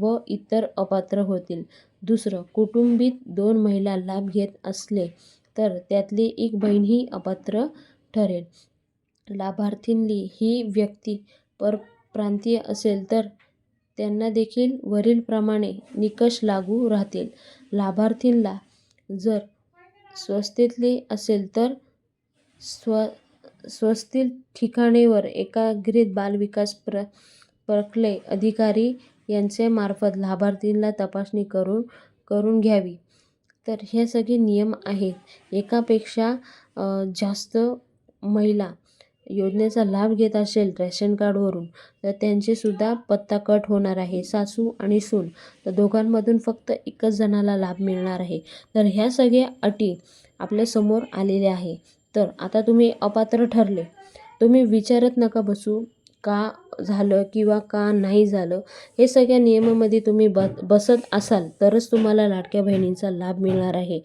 व इतर अपात्र होतील. दुसरं, कुटुंबीत 2 महिला लाभ घेत असले तर त्यातली एक बहीणही अपात्र ठरेल. लाभार्थींनी ही व्यक्ती परप्रांतीय असेल तर त्यांना देखील वरीलप्रमाणे निकष लागू राहतील. लाभार्थींना जर स्वस्थतेतले असेल तर स्वस्थित ठिकाणेवर एकाग्रित बालविकास प्रकल्प अधिकारी यांच्यामार्फत लाभार्थींना तपासणी करून घ्यावी. तर हे सगळे नियम आहेत. एकापेक्षा जास्त महिला योजनेचा लाभ घेत असेल रेशन कार्डवरून तर त्यांचेसुद्धा पत्ता कट होणार आहे. सासू आणि सून तर दोघांमधून फक्त एकच जणाला लाभ मिळणार आहे. तर ह्या सगळ्या अटी आपल्यासमोर आलेल्या आहे. तर आता तुम्ही अपात्र ठरले, तुम्ही विचारत नका बसू का झालं किंवा का नाही झालं. हे सगळ्या नियमामध्ये तुम्ही बसत असाल तरच तुम्हाला लाडक्या बहिणींचा लाभ मिळणार आहे.